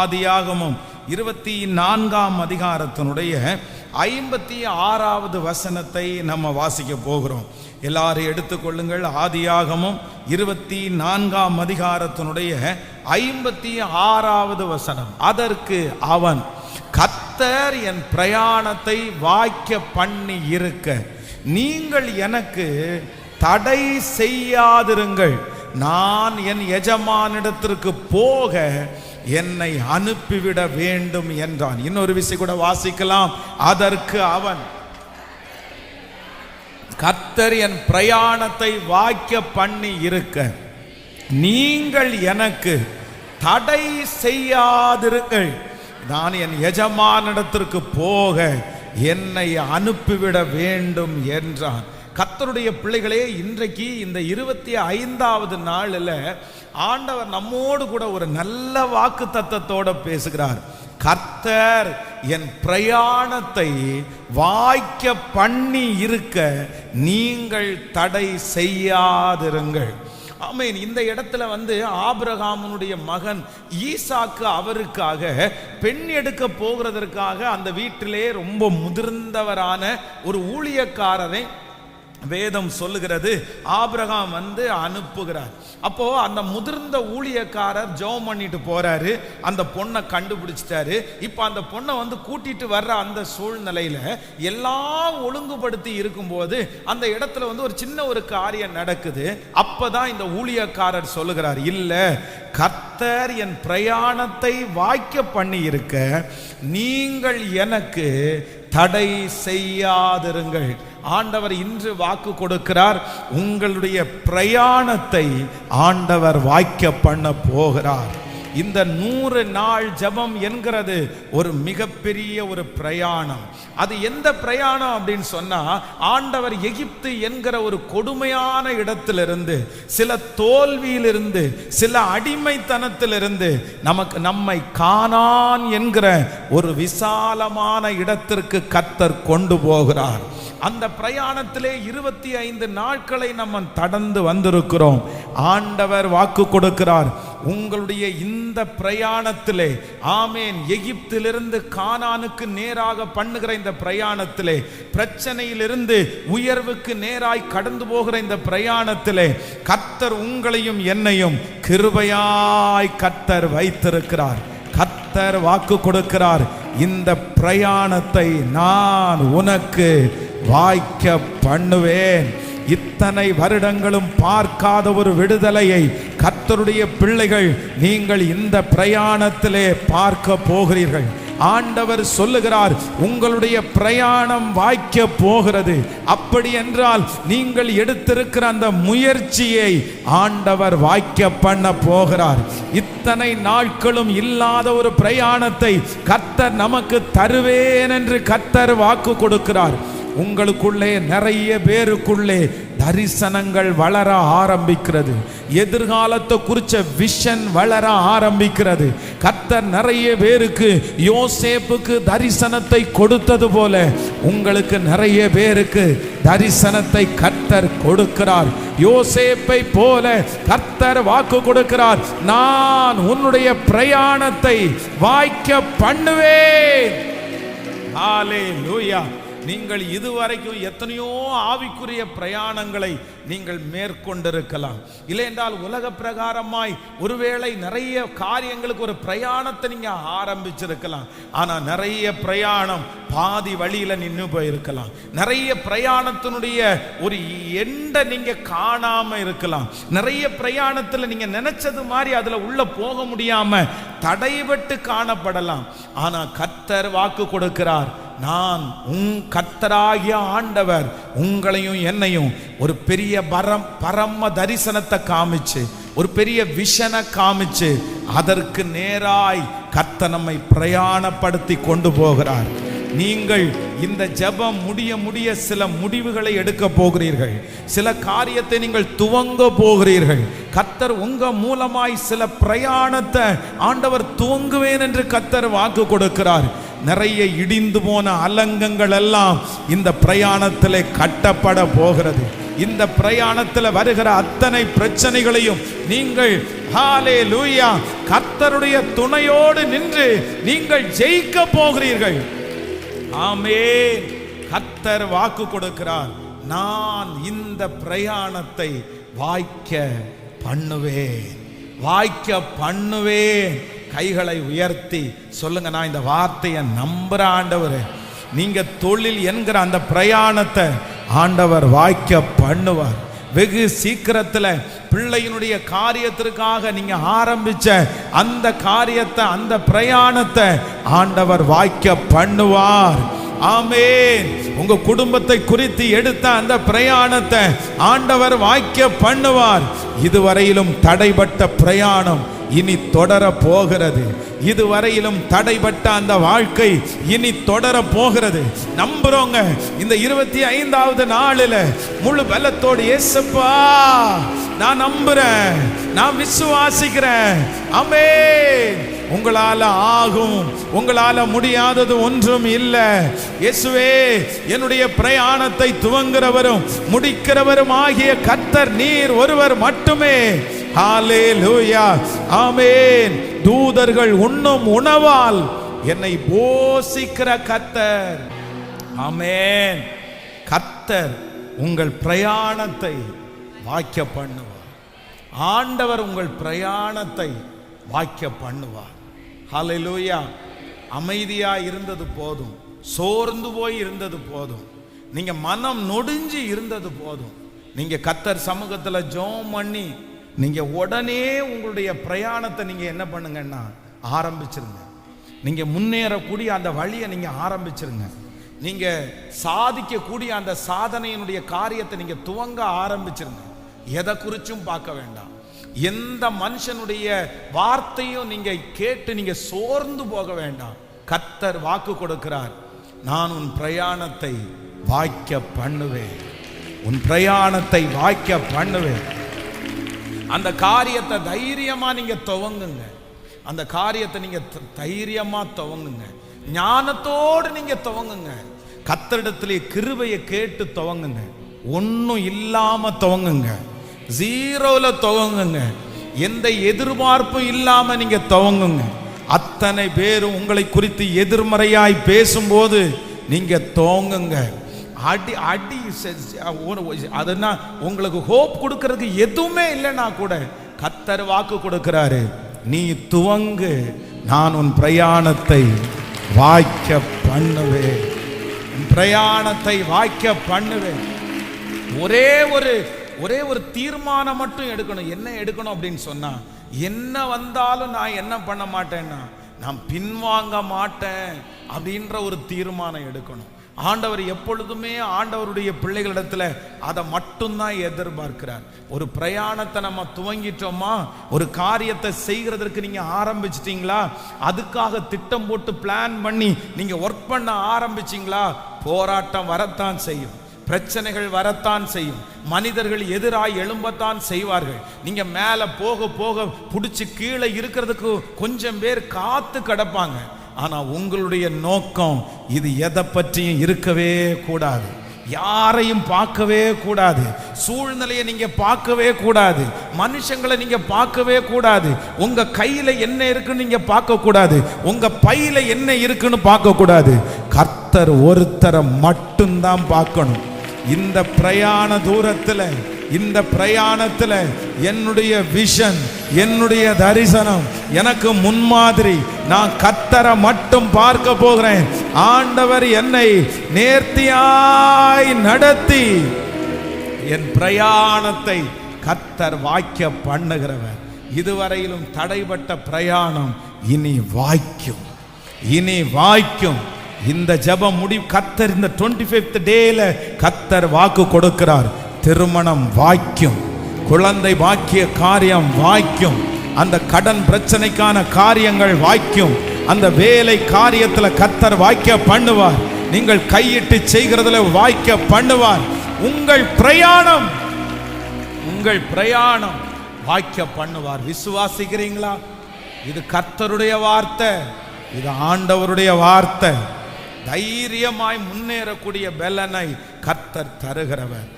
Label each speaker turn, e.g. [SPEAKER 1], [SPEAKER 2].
[SPEAKER 1] ஆதியாகமம் 24ஆம் அதிகாரத்தினுடைய 56வது வசனத்தை நம்ம வாசிக்க போகிறோம். எல்லாரும் எடுத்துக்கொள்ளுங்கள். ஆதியாகமம் 24ஆம் அதிகாரத்தினுடைய 56வது வசனம். அதற்கு அவன், கர்த்தர் என் பிரயாணத்தை வாய்க்க பண்ணி இருக்க நீங்கள் எனக்கு தடை செய்யாதிருங்கள். நான் என் எஜமானிடத்திற்கு போக என்னை அனுப்பிவிட வேண்டும் என்றான். இன்னொரு விஷயம் கூட வாசிக்கலாம். அதற்கு அவன், கர்த்தர் என் பிரயாணத்தை வாய்க்க பண்ணி இருக்க நீங்கள் எனக்கு தடை செய்யாதிருங்கள். நான் என் எஜமானிடத்திற்கு போக என்னை அனுப்பிவிட வேண்டும் என்றான். கர்த்தருடைய பிள்ளைகளே, இன்றைக்கு இந்த 25வது நாளில் ஆண்டவர் நம்மோடு கூட ஒரு நல்ல வாக்கு தத்தத்தோட பேசுகிறார். கர்த்தர் என் பிரயாணத்தை வாய்க்க பண்ணி இருக்க நீங்கள் தடை செய்யாதிருங்கள். ஆமென். இந்த இடத்துல ஆபிரகாமுடைய மகன் ஈசாக்கு அவருக்காக பெண் எடுக்க போகிறதற்காக அந்த வீட்டிலே ரொம்ப முதிர்ந்தவரான ஒரு ஊழியக்காரரை வேதம் சொல்லுகிறது ஆபிரகாம் அனுப்புகிறார். அப்போ அந்த முதிர்ந்த ஊழியக்காரர் ஜெபம் பண்ணிட்டு போறாரு. அந்த பொண்ணை கண்டுபிடிச்சிட்டாரு. இப்ப அந்த பொண்ணை கூட்டிட்டு வர்ற அந்த சூழ்நிலையில எல்லாம் ஒழுங்குபடுத்தி இருக்கும்போது அந்த இடத்துல ஒரு சின்ன ஒரு காரியம் நடக்குது. அப்பதான் இந்த ஊழியக்காரர் சொல்லுகிறார், இல்ல, கர்த்தர் என் பிரயாணத்தை வாய்க்க பண்ணி இருக்க நீங்கள் எனக்கு தடை செய்யாதிருங்கள். ஆண்டவர் இன்று வாக்கு கொடுக்கிறார், உங்களுடைய பிரயாணத்தை ஆண்டவர் வாய்க்க பண்ண போகிறார். இந்த 100 நாள் ஜெபம் என்கிறது ஒரு மிகப்பெரிய ஒரு பிரயாணம். அது எந்த பிரயாணம் அப்படின்னு சொன்னா, ஆண்டவர் எகிப்து என்கிற ஒரு கொடுமையான இடத்திலிருந்து, சில தோல்வியிலிருந்து, சில அடிமைத்தனத்திலிருந்து நம்மை கானான் என்கிற ஒரு விசாலமான இடத்திற்கு கர்த்தர் கொண்டு போகிறார். அந்த பிரயாணத்திலே 25 நாட்களை நம்ம கடந்து வந்திருக்கிறோம். ஆண்டவர் வாக்கு கொடுக்கிறார், உங்களுடைய இந்த பிரயாணத்திலே, ஆமேன், எகிப்திலிருந்து கானானுக்கு நேராக பண்ணுகிற இந்த பிரயாணத்திலே, பிரச்சனையிலிருந்து உயர்வுக்கு நேராய் கடந்து போகிற இந்த பிரயாணத்திலே கர்த்தர் உங்களையும் என்னையும் கிருபையாய் கர்த்தர் வைத்திருக்கிறார். கர்த்தர் வாக்கு கொடுக்கிறார், இந்த பிரயாணத்தை நான் உனக்கு வாய்க்க பண்ணுவேன். இத்தனை வருடங்களும் பார்க்காத ஒரு விடுதலையை கர்த்தருடைய பிள்ளைகள் நீங்கள் இந்த பிரயாணத்திலே பார்க்க போகிறீர்கள். ஆண்டவர் சொல்லுகிறார், உங்களுடைய பிரயாணம் வாய்க்க போகிறது. அப்படி என்றால் நீங்கள் எடுத்திருக்கிற அந்த முயற்சியை ஆண்டவர் வாய்க்க பண்ண போகிறார். இத்தனை நாட்களும் இல்லாத ஒரு பிரயாணத்தை கர்த்தர் நமக்கு தருவேன் என்று கர்த்தர் வாக்கு கொடுக்கிறார். உங்களுக்குள்ளே நிறைய பேருக்குள்ளே தரிசனங்கள் வளர ஆரம்பிக்கிறது. எதிர்காலத்தை குறிச்ச விஷன் வளர ஆரம்பிக்கிறது. கர்த்தர் நிறைய பேருக்கு யோசேப்புக்கு தரிசனத்தை கொடுத்தது போல உங்களுக்கு நிறைய பேருக்கு தரிசனத்தை கர்த்தர் கொடுக்கிறார். யோசேப்பை போல கர்த்தர் வாக்கு கொடுக்கிறார், நான் உன்னுடைய பிரயாணத்தை வாய்க்க பண்ணுவேன். ஹல்லேலூயா. நீங்கள் இதுவரைக்கும் எத்தனையோ ஆவிக்குரிய பிரயாணங்களை நீங்கள் மேற்கொண்டிருக்கலாம். இல்லை என்றால் உலக பிரகாரமாய் ஒருவேளை நிறைய காரியங்களுக்கு ஒரு பிரயாணத்தை நீங்க ஆரம்பிச்சிருக்கலாம். ஆனா நிறைய பிரயாணம் பாதி வழியில நின்று போயிருக்கலாம். நிறைய பிரயாணத்தினுடைய ஒரு எண்டை நீங்க காணாம இருக்கலாம். நிறைய பிரயாணத்துல நீங்க நினைச்சது மாதிரி அதுல உள்ள போக முடியாம தடைபட்டு காணப்படலாம். ஆனா கர்த்தர் வாக்கு கொடுக்கிறார், நான் கர்த்தராகிய ஆண்டவர் உங்களையும் என்னையும் ஒரு பெரிய பரம தரிசனத்தை காமிச்சு, ஒரு பெரிய விஷனை காமிச்சு, அதற்கு நேராய் கர்த்தர் நம்மை பிரயாணப்படுத்தி கொண்டு போகிறார். நீங்கள் இந்த ஜெபம் முடிய சில முடிவுகளை எடுக்க போகிறீர்கள். சில காரியத்தை நீங்கள் துவங்க போகிறீர்கள். கர்த்தர் உங்க மூலமாய் சில பிரயாணத்தை ஆண்டவர் துவங்குவேன் என்று கர்த்தர் வாக்கு கொடுக்கிறார். நிறைய இடிந்து போன அலங்கங்கள் எல்லாம் இந்த பிரயாணத்திலே கட்டப்பட போகிறது. இந்த பிரயாணத்தில் வருகிற அத்தனை பிரச்சனைகளையும் நீங்கள் ஹல்லேலூயா கர்த்தருடைய துணையோடு நின்று நீங்கள் ஜெயிக்க போகிறீர்கள். ஆமென். கர்த்தர் வாக்கு கொடுக்கிறார், நான் இந்த பிரயாணத்தை வாய்க்க பண்ணுவேன், வாய்க்க பண்ணுவேன். கைகளை உயர்த்தி சொல்லுங்க, நான் இந்த வார்த்தையை நம்புற ஆண்டவரே. நீங்க தொழில் என்கிற அந்த பிரயாணத்தை ஆண்டவர் வாய்க்க பண்ணுவார். வெகு சீக்கிரத்தில் பிள்ளையினுடைய காரியத்திற்காக நீங்க ஆரம்பிச்ச அந்த காரியத்தை, அந்த பிரயாணத்தை ஆண்டவர் வாய்க்க பண்ணுவார். ஆமென். உங்க குடும்பத்தை குறித்து எடுத்த அந்த பிரயாணத்தை ஆண்டவர் வாய்க்க பண்ணுவார். இதுவரையிலும் தடைபட்ட பிரயாணம் இனி தொடர போகிறது. இதுவரையிலும் தடைபட்ட அந்த வாழ்க்கை இனி தொடர போகிறது. நம்புறோங்க, இந்த 25வது நாளில் முழு பலத்தோடு இயேசுப்பா நான் நம்புறேன், நான் விசுவாசிக்கிறேன். ஆமென். உங்களால ஆகும், உங்களால முடியாதது ஒன்றும் இல்லை. இயேசுவே, என்னுடைய பிரயாணத்தை துவங்குறவரும் முடிக்கிறவரும் ஆகிய கர்த்தர் நீர் ஒருவர் மட்டுமே. ஹல்லேலூயா. ஆமென். தூதர்கள் உண்ணும் உணவால் என்னை போஷிக்கிற கர்த்தர். ஆமென். கர்த்தர் உங்கள் பிரயாணத்தை வாய்க்க பண்ணுவார். ஆண்டவர் உங்கள் பிரயாணத்தை வாய்க்க பண்ணுவார். ஹல்லேலூயா. அமைதியா இருந்தது போதும், சோர்ந்து போய் இருந்தது போதும், நீங்க மனம் நொடிஞ்சு இருந்தது போதும். நீங்க கர்த்தர் சமூகத்தில் ஜெபம் பண்ணி நீங்க உடனே உங்களுடைய பிரயாணத்தை நீங்க என்ன பண்ணுங்கன்னா ஆரம்பிச்சிருங்க. நீங்க முன்னேறக்கூடிய அந்த வழியை நீங்க ஆரம்பிச்சிருங்க. நீங்க சாதிக்கக்கூடிய அந்த சாதனையினுடைய காரியத்தை நீங்க துவங்க ஆரம்பிச்சிருங்க. எதை குறிச்சும் பார்க்க வேண்டாம். எந்த மனுஷனுடைய வார்த்தையும் நீங்க கேட்டு நீங்க சோர்ந்து போக வேண்டாம். கர்த்தர் வாக்கு கொடுக்கிறார், நான் உன் பிரயாணத்தை வாய்க்க பண்ணுவேன், உன் பிரயாணத்தை வாய்க்க பண்ணுவேன். அந்த காரியத்தை தைரியமா நீங்க துவங்குங்க. அந்த காரியத்தை நீங்க தைரியமா துவங்குங்க. ஞானத்தோடு நீங்க துவங்குங்க. கர்த்தரிடத்திலே கிருபையை கேட்டு துவங்குங்க. ஒன்னும் இல்லாம துவங்குங்க. ஜீரோல துவங்குங்க. எந்த எதிர்பார்ப்பும் இல்லாம நீங்க துவங்குங்க. அத்தனை பேரும் உங்களை குறித்து எதிர்மறையாய் பேசும்போது நீங்க துவங்குங்க. அடி அடி அதுனா உங்களுக்கு ஹோப் கொடுக்கறதுக்கு எதுவுமே இல்லைன்னா கூட கர்த்தர் வாக்கு கொடுக்கிறாரு, நீ துவங்கு, நான் உன் பிரயாணத்தை வாய்க்க பண்ணுவேன், உன் பிரயாணத்தை வாய்க்க பண்ணுவேன். ஒரே ஒரு தீர்மானம் மட்டும் எடுக்கணும். என்ன எடுக்கணும் அப்படின்னு சொன்னா, என்ன வந்தாலும் நான் என்ன பண்ண மாட்டேன்னா நான் பின்வாங்க மாட்டேன் அப்படின்ற ஒரு தீர்மானம் எடுக்கணும். ஆண்டவர் எப்பொழுதுமே ஆண்டவருடைய பிள்ளைகளிடத்துல அதை மட்டும்தான் எதிர்பார்க்கிறார். ஒரு பிரயாணத்தை நம்ம துவங்கிட்டோமா, ஒரு காரியத்தை செய்கிறதற்கு நீங்க ஆரம்பிச்சிட்டீங்களா, அதுக்காக திட்டம் போட்டு பிளான் பண்ணி நீங்க ஒர்க் பண்ண ஆரம்பிச்சிங்களா, போராட்டம் வரத்தான் செய்யும், பிரச்சனைகள் வரத்தான் செய்யும், மனிதர்கள் எதிராய் எழும்பத்தான் செய்வார்கள். நீங்க மேல போக போக பிடிச்சி கீழே இருக்கிறதுக்கு கொஞ்சம் பேர் காத்து கிடப்பாங்க. ஆனா உங்களுடைய நோக்கம் இது எதை பற்றியும் இருக்கவே கூடாது. யாரையும் பார்க்கவே கூடாது, சூழ்நிலையை நீங்க பார்க்கவே கூடாது, மனுஷங்களை நீங்க பார்க்கவே கூடாது, உங்க கையில என்ன இருக்குன்னு நீங்க பார்க்க கூடாது, உங்க பையில என்ன இருக்குன்னு பார்க்க கூடாது. கர்த்தர் ஒருத்தரை மட்டும்தான் பார்க்கணும். இந்த பிரயாண தூரத்துல, இந்த பிரயாணத்துல என்னுடைய விஷன், என்னுடைய தரிசனம், எனக்கு முன்மாதிரி, நான் கர்த்தரை மட்டும் பார்க்க போகிறேன். ஆண்டவர் என்னை நேர்த்தியாய் நடத்தி என் பிரயாணத்தை கர்த்தர் வாய்க்க பண்ணுகிறவர். இதுவரையிலும் தடைபட்ட பிரயாணம் இனி வாய்க்கும், இனி வாய்க்கும். இந்த ஜெபம் முடி கர்த்தர் இந்த 25th டேல கர்த்தர் வாக்கு கொடுக்கிறார். திருமணம் வாய்க்கும், குழந்தை பாக்கிய காரியம் வாய்க்கும், அந்த கடன் பிரச்சனைக்கான காரியங்கள் வாய்க்கும், அந்த வேலை காரியத்தில் கர்த்தர் வாய்க்க பண்ணுவார். நீங்கள் கையிட்டு செய்கிறதுல வாய்க்க பண்ணுவார். உங்கள் பிரயாணம் வாய்க்க பண்ணுவார். விசுவாசிக்கிறீங்களா? இது கர்த்தருடைய வார்த்தை, இது ஆண்டவருடைய வார்த்தை. தைரியமாய் முன்னேறக்கூடிய பலனை கர்த்தர் தருகிறவர்.